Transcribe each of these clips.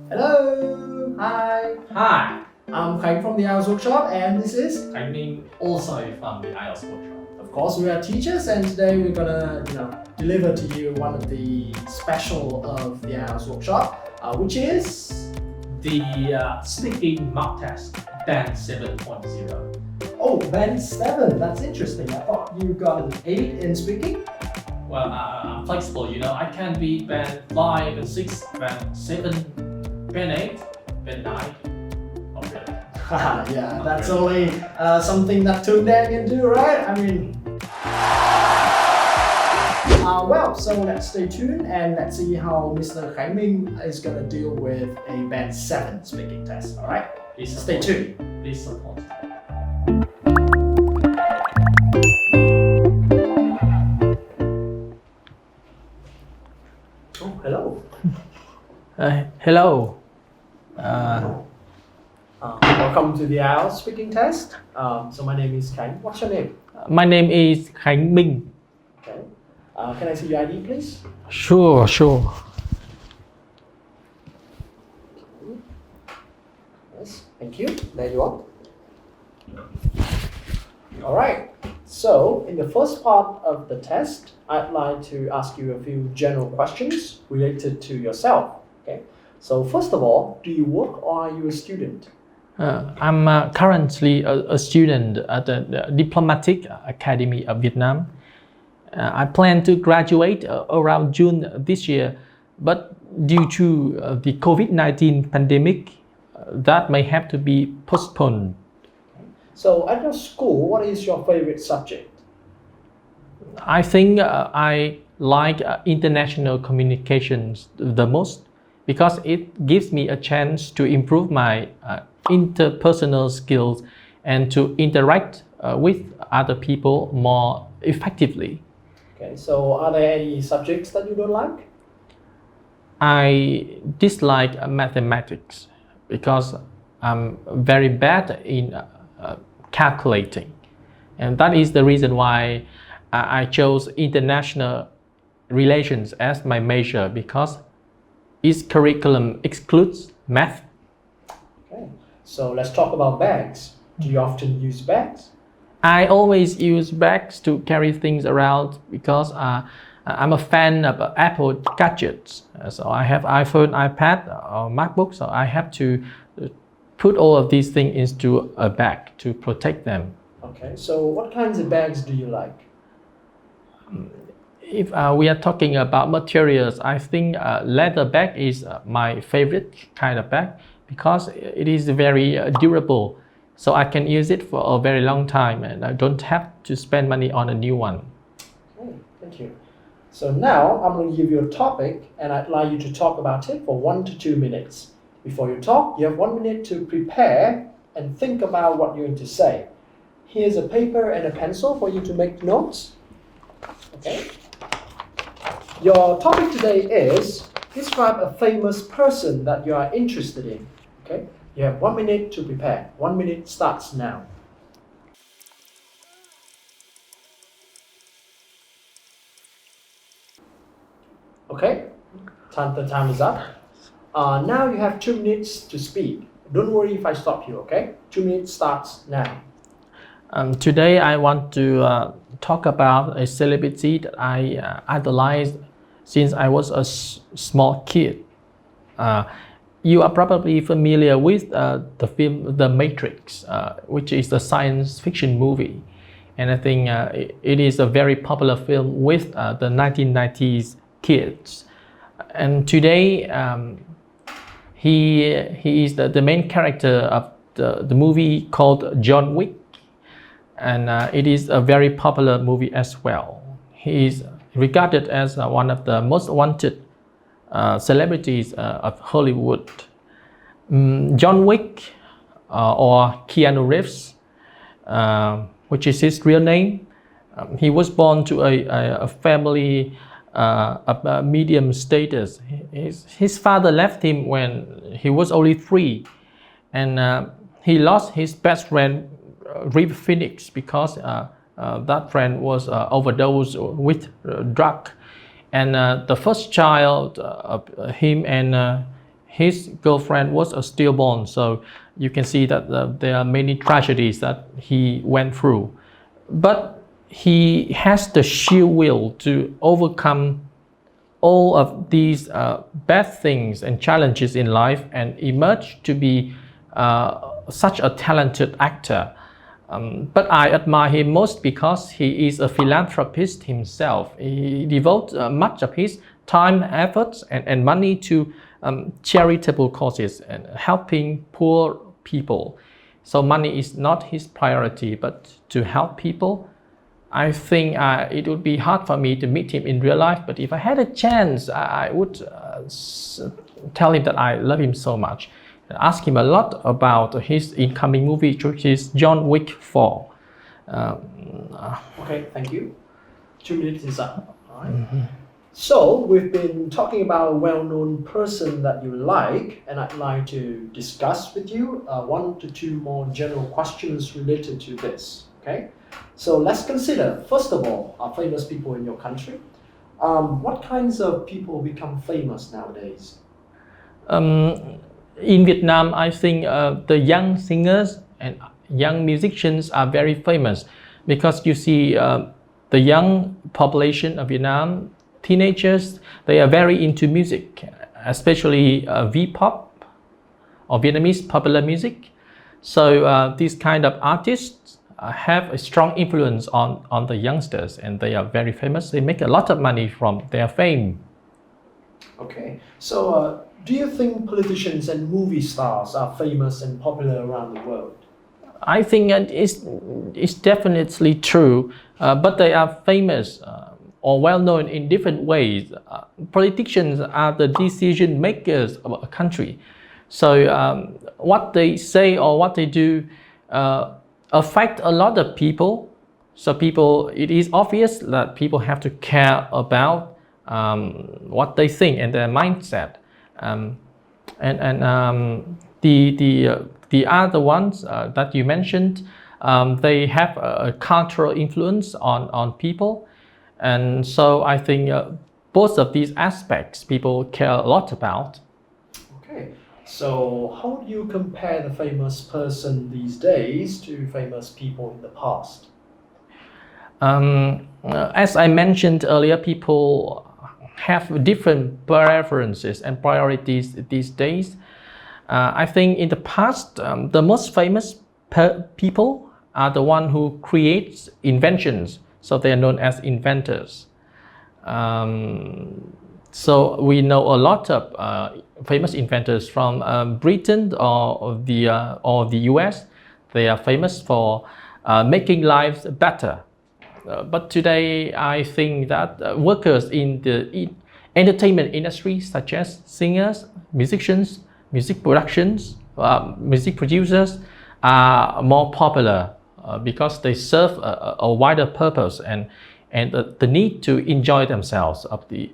Hello! Hi! Hi, I'm Khánh from the IELTS Workshop, and this is... I'm also from the IELTS Workshop. Of course, we are teachers, and today we're gonna, deliver to you one of the special of the IELTS Workshop, which is... The Speaking Mock Test, Band 7.0. Oh, Band 7, that's interesting. I thought you got an 8 in speaking. Well, I'm flexible, I can be Band 5, Band 6, Band 7, Band 8, Band 9. Okay. Yeah, that's only something that Tune Dan can do, right? I mean... so let's stay tuned and let's see how Mr. Khánh is gonna deal with a Band 7 speaking test, alright? Please Stay tuned. Please support. Oh, hello. Hello. Welcome to the IELTS speaking test. So my name is Khánh. What's your name? My name is Khánh Minh. Okay. Can I see your ID, please? Sure. Yes, thank you. There you are. Alright, so in the first part of the test, I'd like to ask you a few general questions related to yourself. Okay. So first of all, do you work or are you a student? I'm currently a student at the Diplomatic Academy of Vietnam. I plan to graduate around June this year, but due to the COVID-19 pandemic, that may have to be postponed. So at your school, what is your favorite subject? I think I like international communications the most because it gives me a chance to improve my interpersonal skills and to interact with other people more effectively. Okay, so are there any subjects that you don't like? I dislike mathematics because I'm very bad in calculating, and that is the reason why I chose international relations as my major, because its curriculum excludes math. Okay, so let's talk about bags. Do you often use bags? I always use bags to carry things around because I'm a fan of Apple gadgets. So I have iPhone, iPad, or MacBook, so I have to put all of these things into a bag to protect them. Okay, so what kinds of bags do you like? If we are talking about materials, I think leather bag is my favorite kind of bag because it is very durable. So I can use it for a very long time and I don't have to spend money on a new one. Okay, thank you. So now I'm going to give you a topic and I'd like you to talk about it for 1 to 2 minutes. Before you talk, you have 1 minute to prepare and think about what you're going to say. Here's a paper and a pencil for you to make notes. Okay. Your topic today is describe a famous person that you are interested in. Okay. You have 1 minute to prepare. 1 minute starts now. Okay. The time is up. Now you have 2 minutes to speak. Don't worry if I stop you, okay? 2 minutes starts now. Today I want to talk about a celebrity that I idolized since I was a small kid. You are probably familiar with the film The Matrix, which is a science fiction movie. And I think it is a very popular film with the 1990s kids. And today, he is the main character of the movie called John Wick. And it is a very popular movie as well. He is regarded as one of the most wanted celebrities of Hollywood. John Wick, or Keanu Reeves, which is his real name, he was born to a family of medium status. His father left him when he was only 3, and he lost his best friend, River Phoenix, because that friend was overdosed with drug. And the first child of him and his girlfriend was a stillborn, so you can see that there are many tragedies that he went through. But he has the sheer will to overcome all of these bad things and challenges in life and emerge to be such a talented actor. But I admire him most because he is a philanthropist himself. He devotes much of his time, efforts, and money to charitable causes and helping poor people. So money is not his priority, but to help people. I think it would be hard for me to meet him in real life, but if I had a chance, I would tell him that I love him so much. Ask him a lot about his incoming movie, which is John Wick 4. Okay, thank you. 2 minutes is up. All right. So we've been talking about a well-known person that you like, and I'd like to discuss with you 1 to 2 more general questions related to this. Okay, so let's consider, first of all, famous people in your country. What kinds of people become famous nowadays? In Vietnam, I think the young singers and young musicians are very famous because you see the young population of Vietnam, teenagers, they are very into music, especially V-pop or Vietnamese popular music. So these kind of artists have a strong influence on the youngsters, and they are very famous. They make a lot of money from their fame. Okay, so do you think politicians and movie stars are famous and popular around the world? I think it's definitely true, but they are famous or well known in different ways. Politicians are the decision makers of a country, so what they say or what they do affect a lot of people. So it is obvious that people have to care about what they think and their mindset. The other ones that you mentioned, they have a cultural influence on people, and so I think both of these aspects people care a lot about. Okay, so how do you compare the famous person these days to famous people in the past? As I mentioned earlier, people have different preferences and priorities these days. I think in the past, the most famous people are the one who creates inventions, so they are known as inventors. So we know a lot of famous inventors from Britain or the US. They are famous for making lives better. But today, I think that workers in the entertainment industry, such as singers, musicians, music productions, music producers, are more popular because they serve a wider purpose and the need to enjoy themselves of the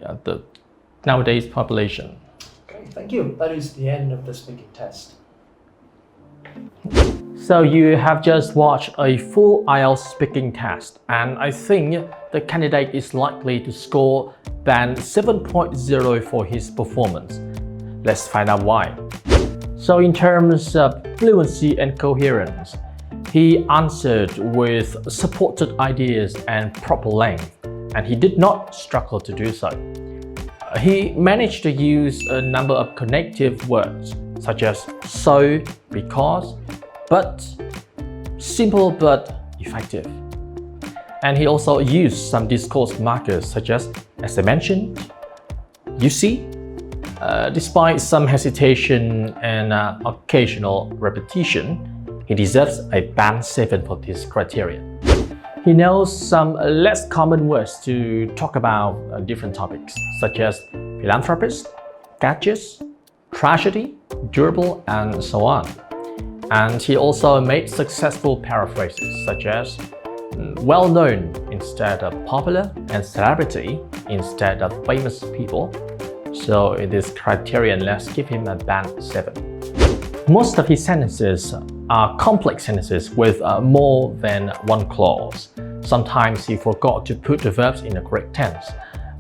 nowadays population. Okay, thank you. That is the end of the speaking test. So you have just watched a full IELTS speaking test, and I think the candidate is likely to score band 7.0 for his performance. Let's find out why. So in terms of fluency and coherence, he answered with supported ideas and proper length, and he did not struggle to do so. He managed to use a number of connective words such as so, because, but, simple but effective. And he also used some discourse markers such as I mentioned, you see. Despite some hesitation and occasional repetition, he deserves a band 7 for this criteria. He knows some less common words to talk about different topics, such as philanthropist, gadgets, tragedy, durable, and so on. And he also made successful paraphrases, such as well-known instead of popular and celebrity instead of famous people. So in this criterion, let's give him a band 7. Most of his sentences are complex sentences with more than one clause. Sometimes he forgot to put the verbs in the correct tense,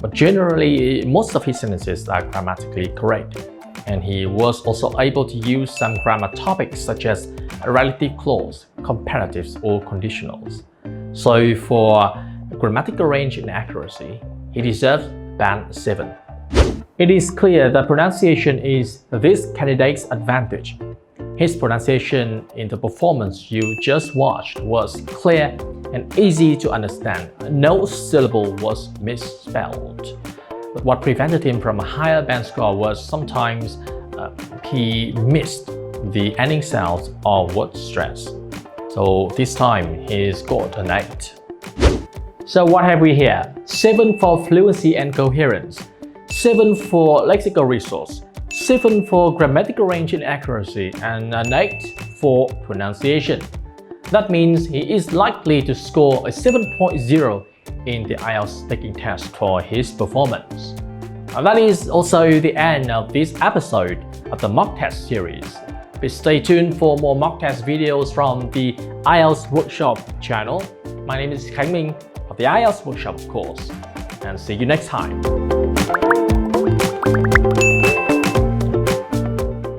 but generally most of his sentences are grammatically correct. and he was also able to use some grammar topics such as relative clause, comparatives, or conditionals. So for grammatical range and accuracy, he deserves band 7. It is clear that pronunciation is this candidate's advantage. His pronunciation in the performance you just watched was clear and easy to understand. No syllable was misspelled. But what prevented him from a higher band score was sometimes he missed the ending sounds or word stress. So this time he scored an 8. So what have we here? 7 for fluency and coherence, 7 for lexical resource, 7 for grammatical range and accuracy, and an 8 for pronunciation. That means he is likely to score a 7.0 in the IELTS speaking test for his performance. That is also the end of this episode of the mock test series. Please stay tuned for more mock test videos from the IELTS Workshop channel. My name is GIểNG of the IELTS Workshop course, and see you next time.